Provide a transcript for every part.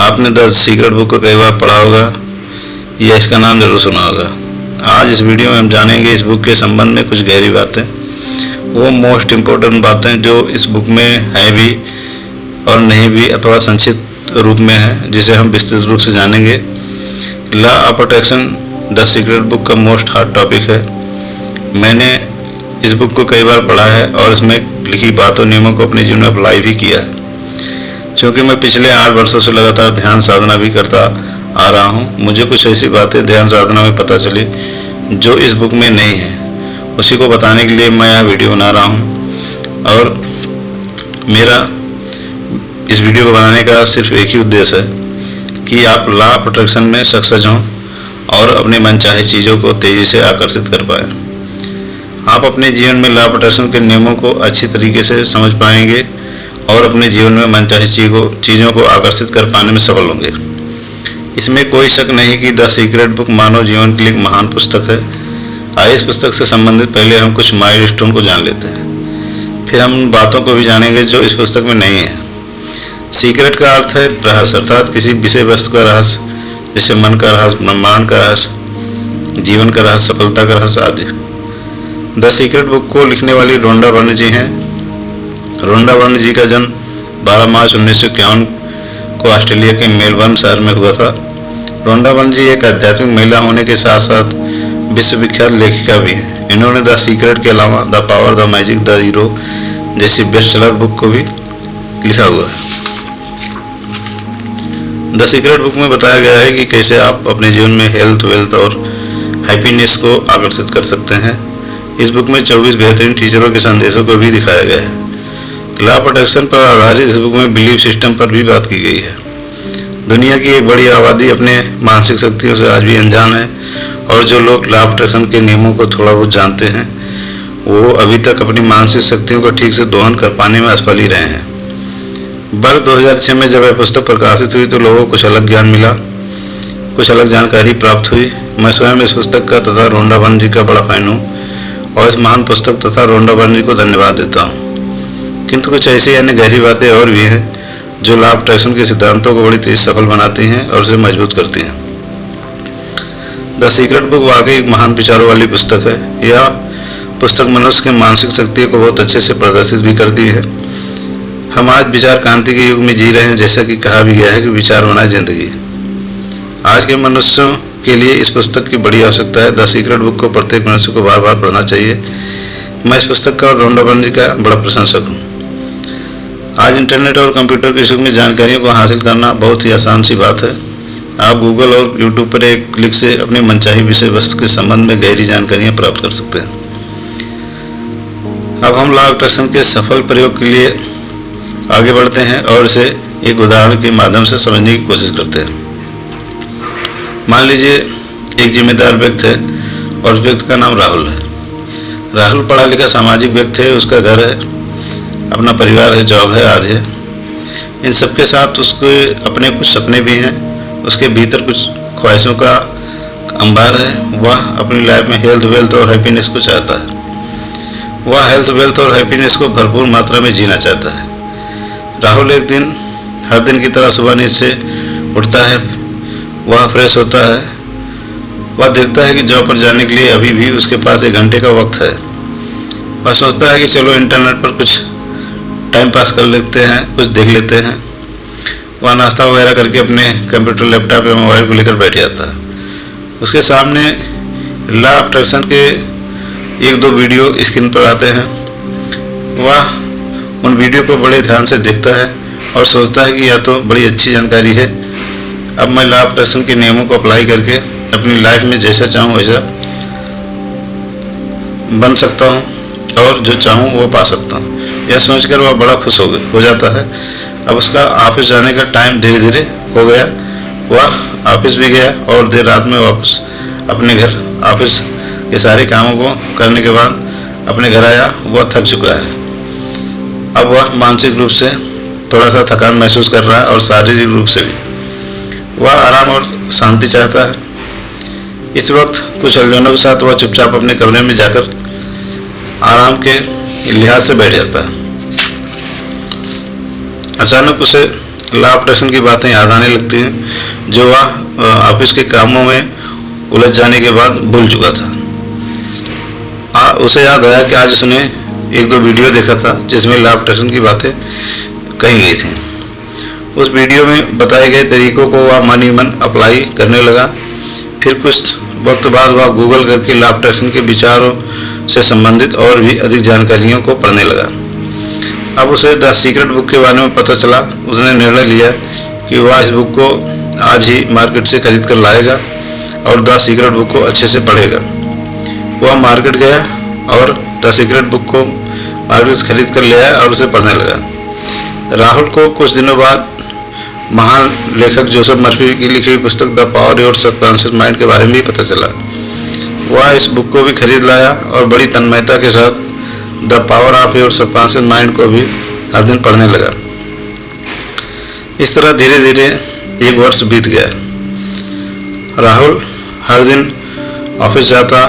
आपने the secret book को कई बार पढ़ा होगा या इसका नाम जरूर सुना होगा। आज इस वीडियो में हम जानेंगे इस बुक के संबंध में कुछ गहरी बातें, वो मोस्ट इम्पोर्टेंट बातें जो इस बुक में है भी और नहीं भी अथवा संक्षिप्त रूप में है, जिसे हम विस्तृत रूप से जानेंगे। Law of attraction the secret book का मोस्ट हॉट टॉपिक है। मैंने इस बुक को कई बार पढ़ा है और इसमें लिखी बातों नियमों को अपने जीवन में अप्लाई भी किया है। क्योंकि मैं पिछले 8 वर्षों से लगातार ध्यान साधना भी करता आ रहा हूँ, मुझे कुछ ऐसी बातें ध्यान साधना में पता चली जो इस बुक में नहीं है। उसी को बताने के लिए मैं यह वीडियो बना रहा हूँ और मेरा इस वीडियो को बनाने का सिर्फ एक ही उद्देश्य है कि आप लॉ ऑफ अट्रैक्शन में सक्सेस हों और अपने मनचाही चीज़ों को तेज़ी से आकर्षित कर पाएँ। आप अपने जीवन में लॉ ऑफ अट्रैक्शन के नियमों को अच्छी तरीके से समझ पाएंगे और अपने जीवन में मनचाही चीज़ों को आकर्षित कर पाने में सफल होंगे। इसमें कोई शक नहीं कि द सीक्रेट बुक मानव जीवन के लिए एक महान पुस्तक है। आइए इस पुस्तक से संबंधित पहले हम कुछ माइलस्टोन को जान लेते हैं, फिर हम उन बातों को भी जानेंगे जो इस पुस्तक में नहीं है। सीक्रेट का अर्थ है रहस्य, अर्थात किसी विषय वस्तु का रहस्य, जैसे मन का रहस्य, ब्रह्मांड का रहस्य, जीवन का रहस्य, सफलता का रहस्य आदि। द सीक्रेट बुक को लिखने वाली रोंडा बर्न जी हैं। रोंडा बर्न जी का जन्म 12 मार्च 1951 को ऑस्ट्रेलिया के मेलबर्न शहर में हुआ था। रोंडा बर्न जी एक आध्यात्मिक महिला होने के साथ साथ विश्वविख्यात लेखिका भी हैं। इन्होंने द सीक्रेट के अलावा the power, the magic, the hero जैसी बेस्ट सेलर बुक को भी लिखा हुआ है। द सीक्रेट बुक में बताया गया है कि कैसे आप अपने जीवन में हेल्थ, वेल्थ और हैप्पीनेस को आकर्षित कर सकते हैं। इस बुक में 24 बेहतरीन टीचरों के संदेशों को भी दिखाया गया है। लॉ ऑफ अट्रैक्शन पर आधारित इस बुक में बिलीफ सिस्टम पर भी बात की गई है। दुनिया की एक बड़ी आबादी अपने मानसिक शक्तियों से आज भी अनजान है और जो लोग लॉ ऑफ अट्रैक्शन के नियमों को थोड़ा बहुत जानते हैं वो अभी तक अपनी मानसिक शक्तियों को ठीक से दोहन कर पाने में असफल ही रहे हैं। वर्ष 2006 में जब यह पुस्तक प्रकाशित हुई तो लोगों को कुछ अलग ज्ञान मिला, कुछ अलग जानकारी प्राप्त हुई। मैं स्वयं इस पुस्तक का तथा रोंडा बर्न जी का बड़ा फैन हूँ और इस महान पुस्तक तथा रोंडा बर्न जी को धन्यवाद देता हूँ। किंतु कुछ ऐसी अन्य गहरी बातें और भी हैं जो लॉ ऑफ अट्रैक्शन के सिद्धांतों को बड़ी तेज सफल बनाती हैं और उसे मजबूत करती हैं। द सीक्रेट बुक वाकई एक महान विचारों वाली पुस्तक है। यह पुस्तक मनुष्य के मानसिक शक्तियों को बहुत अच्छे से प्रदर्शित भी करती है। हम आज विचार क्रांति के युग में जी रहे हैं, जैसा कि कहा भी गया है कि विचार होना है जिंदगी। आज के मनुष्यों के लिए इस पुस्तक की बड़ी आवश्यकता है। द सीक्रेट बुक को प्रत्येक मनुष्य को बार बार पढ़ना चाहिए। मैं इस पुस्तक का और रोंडा बर्न जी का बड़ा प्रशंसक हूँ। आज इंटरनेट और कंप्यूटर के युग में जानकारियों को हासिल करना बहुत ही आसान सी बात है। आप गूगल और यूट्यूब पर एक क्लिक से अपने मनचाही विषय वस्तु के संबंध में गहरी जानकारियाँ प्राप्त कर सकते हैं। अब हम लॉ ऑफ अट्रैक्शन के सफल प्रयोग के लिए आगे बढ़ते हैं और इसे एक उदाहरण के माध्यम से समझने की कोशिश करते हैं। मान लीजिए एक जिम्मेदार व्यक्ति है और उस व्यक्ति का नाम राहुल है। राहुल पढ़ा लिखा सामाजिक व्यक्ति है, उसका घर है, अपना परिवार है, जॉब है आदि है। इन सब के साथ उसके अपने कुछ सपने भी हैं, उसके भीतर कुछ ख्वाहिशों का अंबार है। वह अपनी लाइफ में हेल्थ, वेल्थ और हैप्पीनेस को चाहता है। वह हेल्थ, वेल्थ और हैप्पीनेस को भरपूर मात्रा में जीना चाहता है। राहुल एक दिन हर दिन की तरह सुबह नींद से उठता है, वह फ्रेश होता है, वह देखता है कि जॉब पर जाने के लिए अभी भी उसके पास 1 घंटे का वक्त है। वह सोचता है कि चलो इंटरनेट पर कुछ टाइम पास कर लेते हैं, कुछ देख लेते हैं। वह नाश्ता वगैरह करके अपने कंप्यूटर, लैपटॉप या मोबाइल को लेकर बैठ जाता है। उसके सामने लॉ ऑफ अट्रैक्शन के 1-2 वीडियो स्क्रीन पर आते हैं। वह उन वीडियो को बड़े ध्यान से देखता है और सोचता है कि यह तो बड़ी अच्छी जानकारी है। अब मैं लॉ ऑफ अट्रैक्शन के नियमों को अप्लाई करके अपनी लाइफ में जैसा चाहूँ वैसा बन सकता हूँ और जो चाहूँ वो पा सकता हूँ। यह सोचकर वह बड़ा खुश हो जाता है। अब उसका ऑफिस जाने का टाइम धीरे धीरे हो गया। वह ऑफिस भी गया और देर रात में वापस अपने घर ऑफिस के सारे कामों को करने के बाद अपने घर आया। वह थक चुका है। अब वह मानसिक रूप से थोड़ा सा थकान महसूस कर रहा है और शारीरिक रूप से भी। वह आराम और शांति चाहता है। इस वक्त कुछ अल्झनों के साथ वह चुपचाप अपने कमरे में जाकर आराम के लिहाज से बैठ जाता है। अचानक उसे लॉ ऑफ अट्रैक्शन की बातें याद आने लगती हैं, जो वह ऑफिस के कामों में उलझ जाने के बाद भूल चुका था। उसे याद आया कि आज उसने एक दो वीडियो देखा था जिसमें लॉ ऑफ अट्रैक्शन की बातें कही गई थी। उस वीडियो में बताए गए तरीकों को वह मन ही मन अप्लाई करने लगा। फिर कुछ वक्त बाद वह गूगल करके लॉ ऑफ अट्रैक्शन के विचारों से संबंधित और भी अधिक जानकारियों को पढ़ने लगा। अब उसे द सीक्रेट बुक के बारे में पता चला। उसने निर्णय लिया कि वह इस बुक को आज ही मार्केट से खरीद कर लाएगा और द सीक्रेट बुक को अच्छे से पढ़ेगा। वह मार्केट गया और द सीक्रेट बुक को मार्केट से खरीद कर ले आया और उसे पढ़ने लगा। राहुल को कुछ दिनों बाद महान लेखक जोसेफ मर्फी की लिखी हुई पुस्तक the power your subconscious mind के बारे में भी पता चला। वह इस बुक को भी खरीद लाया और बड़ी तन्मयता के साथ the power of your subconscious mind को भी हर दिन पढ़ने लगा। इस तरह धीरे धीरे एक वर्ष बीत गया। राहुल हर दिन ऑफिस जाता,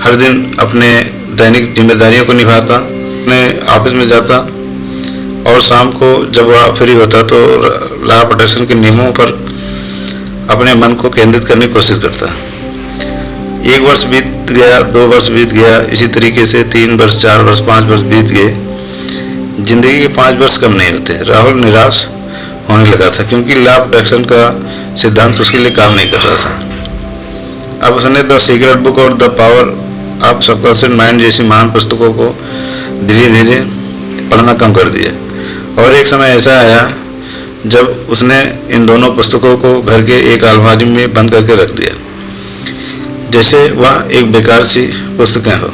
हर दिन अपने दैनिक जिम्मेदारियों को निभाता, अपने ऑफिस में जाता और शाम को जब वह फ्री होता तो लॉ ऑफ अट्रैक्शन के नियमों पर अपने मन को केंद्रित करने की कोशिश करता। एक वर्ष बीत गया, 2 वर्ष बीत गया, इसी तरीके से 3 वर्ष, 4 वर्ष, 5 वर्ष बीत गए। जिंदगी के 5 वर्ष कम नहीं होते। राहुल निराश होने लगा था क्योंकि लॉ ऑफ अट्रैक्शन का सिद्धांत उसके लिए काम नहीं कर रहा था। अब उसने द सीक्रेट बुक और the power of subconscious mind जैसी महान पुस्तकों को धीरे धीरे पढ़ना कम कर दिया और एक समय ऐसा आया जब उसने इन दोनों पुस्तकों को घर के एक अलमारी में बंद करके रख दिया, जैसे वह एक बेकार सी पुस्तकें हो।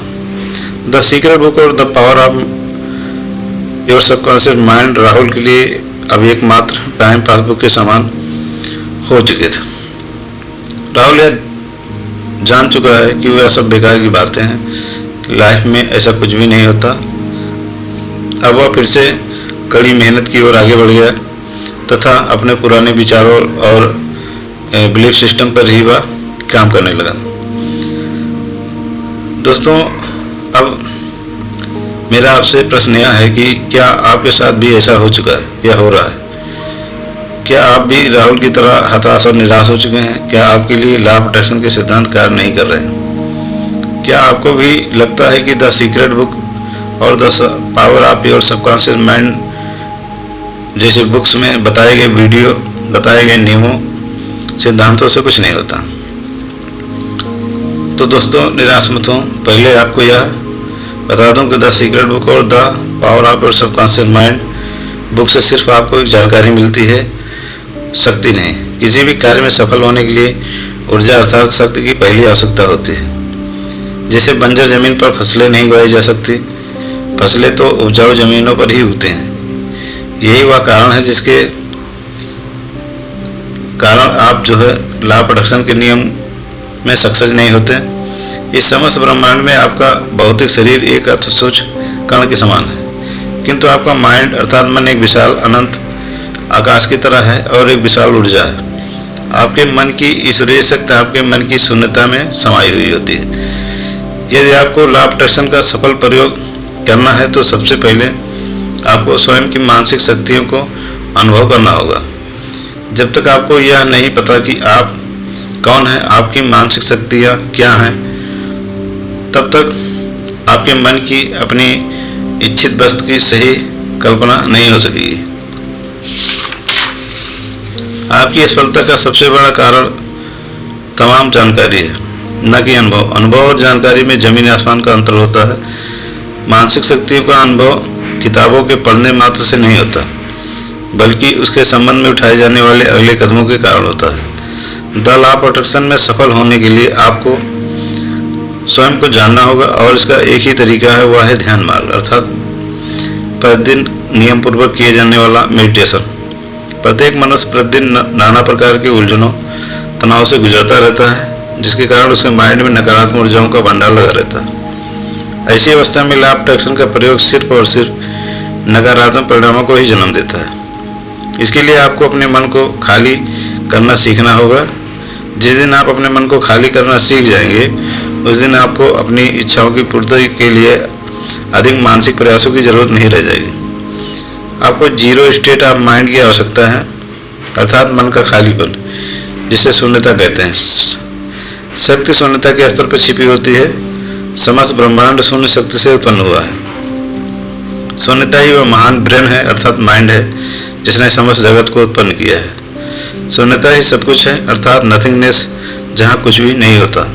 द सीक्रेट बुक और the power of your subconscious mind Rahul के लिए अब एकमात्र टाइम पासबुक के समान हो चुके थे। राहुल यह जान चुका है कि वह सब बेकार की बातें हैं, लाइफ में ऐसा कुछ भी नहीं होता। अब वह फिर से कड़ी मेहनत की ओर आगे बढ़ गया तथा अपने पुराने विचारों और बिलीफ सिस्टम पर ही वह काम करने लगा। दोस्तों, अब मेरा आपसे प्रश्न यह है कि क्या आपके साथ भी ऐसा हो चुका है या हो रहा है? क्या आप भी राहुल की तरह हताश और निराश हो चुके हैं? क्या आपके लिए लॉ ऑफ अट्रैक्शन के सिद्धांत कार्य नहीं कर रहे हैं? क्या आपको भी लगता है कि द सीक्रेट बुक और the power of your subconscious mind जैसे बुक्स में बताए गए वीडियो, बताए गए नियमों, सिद्धांतों से कुछ नहीं होता? तो दोस्तों, निराश मत हो। पहले आपको यह बता दूं कि द सीक्रेट बुक और the power of your subconscious mind book से सिर्फ आपको एक जानकारी मिलती है, शक्ति नहीं। किसी भी कार्य में सफल होने के लिए ऊर्जा अर्थात शक्ति की पहली आवश्यकता होती है। जैसे बंजर जमीन पर फसलें नहीं उगाई जा सकती, फसलें तो उपजाऊ जमीनों पर ही उगते हैं। यही वह कारण है जिसके कारण आप जो है लॉ ऑफ अट्रैक्शन के नियम में सक्सेस नहीं होते। इस समस्त ब्रह्मांड में आपका भौतिक शरीर एक अर्थसूच कण के समान है, किंतु आपका माइंड अर्थात मन एक विशाल अनंत आकाश की तरह है और एक विशाल ऊर्जा है। आपके मन की ईश्वरीय शक्ति आपके मन की शून्यता में समाई हुई होती है। यदि आपको लॉ ऑफ अट्रैक्शन का सफल प्रयोग करना है तो सबसे पहले आपको स्वयं की मानसिक शक्तियों को अनुभव करना होगा। जब तक आपको यह नहीं पता कि आप कौन है, आपकी मानसिक शक्तियाँ क्या हैं, तब तक आपके मन की अपनी इच्छित वस्तु की सही कल्पना नहीं हो सकेगी। आपकी सफलता का सबसे बड़ा कारण तमाम जानकारी है, न कि अनुभव। अनुभव और जानकारी में जमीन आसमान का अंतर होता है। मानसिक शक्तियों का अनुभव किताबों के पढ़ने मात्र से नहीं होता, बल्कि उसके संबंध में उठाए जाने वाले अगले कदमों के कारण होता है। द लॉ ऑफ अट्रैक्शन में सफल होने के लिए आपको स्वयं को जानना होगा और इसका एक ही तरीका है, वह है ध्यान मार्ग अर्थात प्रतिदिन नियम पूर्वक किए जाने वाला मेडिटेशन। प्रत्येक मनुष्य प्रतिदिन नाना प्रकार के उलझनों, तनाव से गुजरता रहता है, जिसके कारण उसके माइंड में नकारात्मक ऊर्जाओं का भंडार लगा रहता है। ऐसी अवस्था में लॉ ऑफ अट्रैक्शन का प्रयोग सिर्फ और सिर्फ नकारात्मक परिणामों को ही जन्म देता है। इसके लिए आपको अपने मन को खाली करना सीखना होगा। जिस दिन आप अपने मन को खाली करना सीख जाएंगे, उस दिन आपको अपनी इच्छाओं की पूर्ति के लिए अधिक मानसिक प्रयासों की जरूरत नहीं रह जाएगी। आपको जीरो स्टेट ऑफ माइंड की आवश्यकता है, अर्थात मन का खालीपन, जिसे शून्यता कहते हैं। शक्ति शून्यता के स्तर पर छिपी होती है। समस्त ब्रह्मांड शून्य शक्ति से उत्पन्न हुआ है। शून्यता ही वह महान ब्रेन है, अर्थात माइंड है, जिसने समस्त जगत को उत्पन्न किया है। शून्यता ही सब कुछ है, अर्थात नथिंगनेस, जहाँ कुछ भी नहीं होता।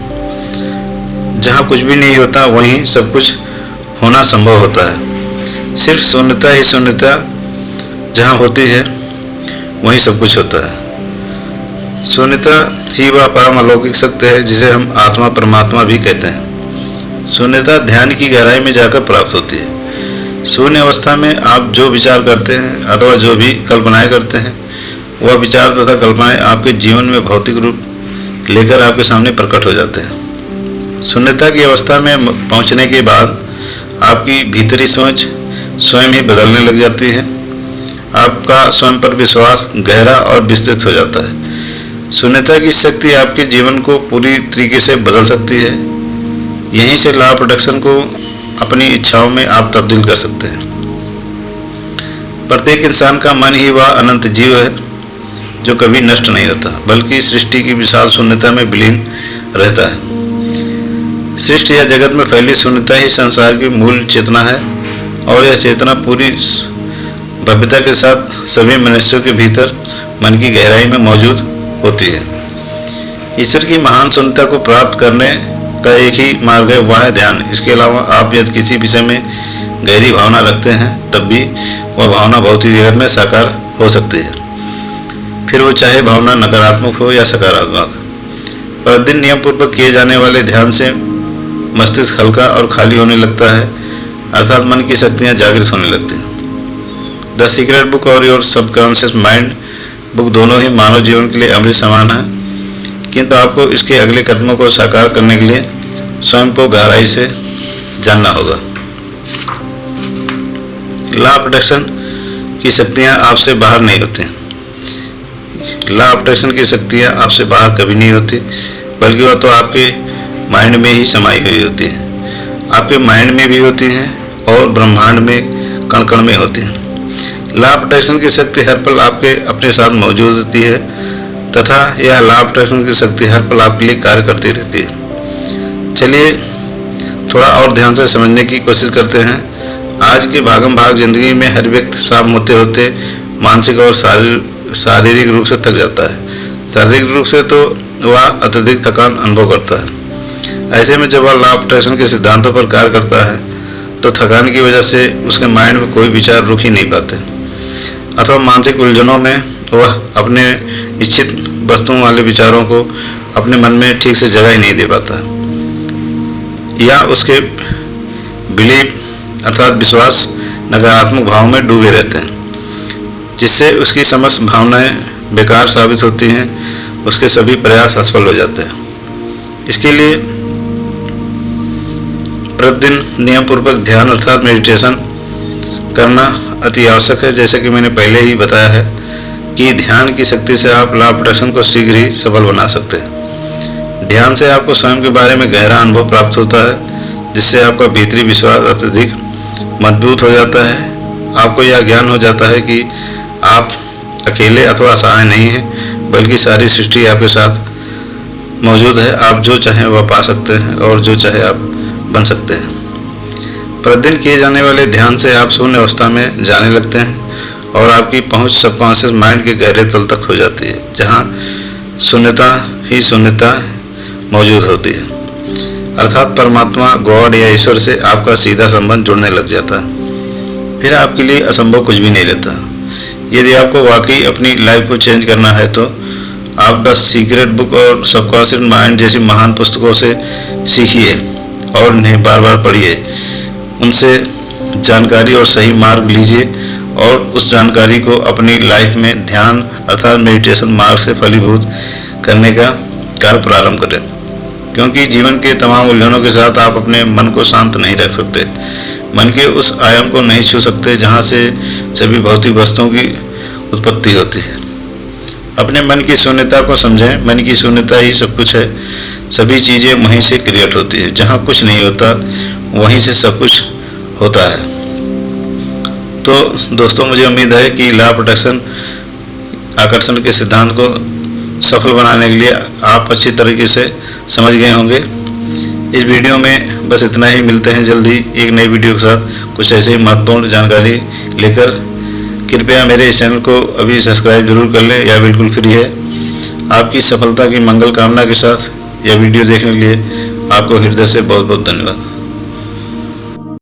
जहाँ कुछ भी नहीं होता वहीं सब कुछ होना संभव होता है। सिर्फ शून्यता ही शून्यता जहाँ होती है वहीं सब कुछ होता है। शून्यता ही वह परम अलौकिक सत्य है जिसे हम आत्मा परमात्मा भी कहते हैं। शून्यता ध्यान की गहराई में जाकर प्राप्त होती है। शून्य अवस्था में आप जो विचार करते हैं अथवा जो भी कल्पनाएं करते हैं, वह विचार तथा कल्पनाएं आपके जीवन में भौतिक रूप लेकर आपके सामने प्रकट हो जाते हैं। शून्यता की अवस्था में पहुंचने के बाद आपकी भीतरी सोच स्वयं ही बदलने लग जाती है। आपका स्वयं पर विश्वास गहरा और विस्तृत हो जाता है। शून्यता की शक्ति आपके जीवन को पूरी तरीके से बदल सकती है। यहीं से लॉ ऑफ अट्रैक्शन को अपनी इच्छाओं में आप तब्दील कर सकते हैं। प्रत्येक इंसान का मन ही वह अनंत जीव है जो कभी नष्ट नहीं होता, बल्कि सृष्टि की विशाल शून्यता में विलीन रहता है। सृष्टि या जगत में फैली शून्यता ही संसार की मूल चेतना है, और यह चेतना पूरी भव्यता के साथ सभी मनुष्यों के भीतर मन की गहराई में मौजूद होती है। ईश्वर की महान शून्यता को प्राप्त करने का एक ही मार्ग है, वह है ध्यान। इसके अलावा आप यदि किसी विषय में गहरी भावना रखते हैं तब भी वह भावना भौतिक जगत में साकार हो सकती है, फिर वो चाहे भावना नकारात्मक हो या सकारात्मक। प्रतिदिन नियम पूर्वक किए जाने वाले ध्यान से मस्तिष्क हल्का और खाली होने लगता है, अर्थात मन की शक्तियाँ जागृत होने लगती हैं। द सीक्रेट बुक और योर सबकॉन्शियस माइंड बुक दोनों ही मानव जीवन के लिए अमृत समान है, किंतु आपको इसके अगले कदमों को साकार करने के लिए स्वयं को गहराई से जानना होगा। लॉ ऑफ अट्रैक्शन की शक्तियाँ आपसे बाहर नहीं होती। लॉ ऑफ अट्रैक्शन की शक्तियाँ आपसे बाहर कभी नहीं होती, बल्कि वह तो आपके माइंड में ही समाई हुई होती है। आपके माइंड में भी होती हैं और ब्रह्मांड में कण कण में होती हैं। लॉ ऑफ अट्रैक्शन की शक्ति हर पल आपके अपने साथ मौजूद होती है, तथा यह लॉ ऑफ अट्रैक्शन की शक्ति हर पल आपके लिए कार्य करती रहती है। चलिए थोड़ा और ध्यान से समझने की कोशिश करते हैं। आज की भागम भाग जिंदगी में हर व्यक्ति शाम होते होते मानसिक और शारीरिक रूप से थक जाता है। शारीरिक रूप से तो वह अत्यधिक थकान अनुभव करता है। ऐसे में जब वह लॉ ऑफ अट्रैक्शन के सिद्धांतों पर कार्य करता है तो थकान की वजह से उसके माइंड में कोई विचार रुक ही नहीं पाते, अथवा मानसिक उलझनों में वह अपने इच्छित वस्तुओं वाले विचारों को अपने मन में ठीक से जगह ही नहीं दे पाता, या उसके बिलीफ अर्थात विश्वास नकारात्मक भाव में डूबे रहते हैं, जिससे उसकी समस्त भावनाएं बेकार साबित होती हैं। उसके सभी प्रयास असफल हो जाते हैं। इसके लिए प्रतिदिन नियम पूर्वक ध्यान अर्थात मेडिटेशन करना अति आवश्यक है। जैसे कि मैंने पहले ही बताया है कि ध्यान की शक्ति से आप लॉ ऑफ अट्रैक्शन को शीघ्र ही सफल बना सकते हैं। ध्यान से आपको स्वयं के बारे में गहरा अनुभव प्राप्त होता है, जिससे आपका भीतरी विश्वास अत्यधिक मजबूत हो जाता है। आपको यह ज्ञान हो जाता है कि आप अकेले अथवा असहाय नहीं हैं, बल्कि सारी सृष्टि आपके साथ मौजूद है। आप जो चाहें वह पा सकते हैं और जो चाहे आप बन सकते हैं। प्रतिदिन किए जाने वाले ध्यान से आप शून्य अवस्था में जाने लगते हैं और आपकी पहुंच सबकॉन्शियस माइंड के गहरे तल तक हो जाती है, जहां शून्यता ही शून्यता मौजूद होती है, अर्थात परमात्मा गॉड या ईश्वर से आपका सीधा संबंध जुड़ने लग जाता है। फिर आपके लिए असंभव कुछ भी नहीं रहता। यदि आपको वाकई अपनी लाइफ को चेंज करना है तो आप द सीक्रेट बुक और सबकॉन्शियस माइंड जैसी महान पुस्तकों से सीखिए और उन्हें बार बार पढ़िए। उनसे जानकारी और सही मार्ग लीजिए और उस जानकारी को अपनी लाइफ में ध्यान अर्थात मेडिटेशन मार्ग से फलीभूत करने का कार्य प्रारंभ करें, क्योंकि जीवन के तमाम उलझनों के साथ आप अपने मन को शांत नहीं रख सकते। मन के उस आयाम को नहीं छू सकते जहाँ से सभी भौतिक वस्तुओं की उत्पत्ति होती है। अपने मन की शून्यता को समझें। मन की शून्यता ही सब कुछ है। सभी चीज़ें वहीं से क्रिएट होती है। जहाँ कुछ नहीं होता वहीं से सब कुछ होता है। तो दोस्तों, मुझे उम्मीद है कि लॉ ऑफ अट्रैक्शन आकर्षण के सिद्धांत को सफल बनाने के लिए आप अच्छी तरीके से समझ गए होंगे। इस वीडियो में बस इतना ही। मिलते हैं जल्दी एक नई वीडियो के साथ कुछ ऐसी महत्वपूर्ण जानकारी लेकर। कृपया मेरे इस चैनल को अभी सब्सक्राइब जरूर कर लें, यह बिल्कुल फ्री है। आपकी सफलता की मंगल कामना के साथ यह वीडियो देखने के लिए आपको हृदय से बहुत बहुत धन्यवाद।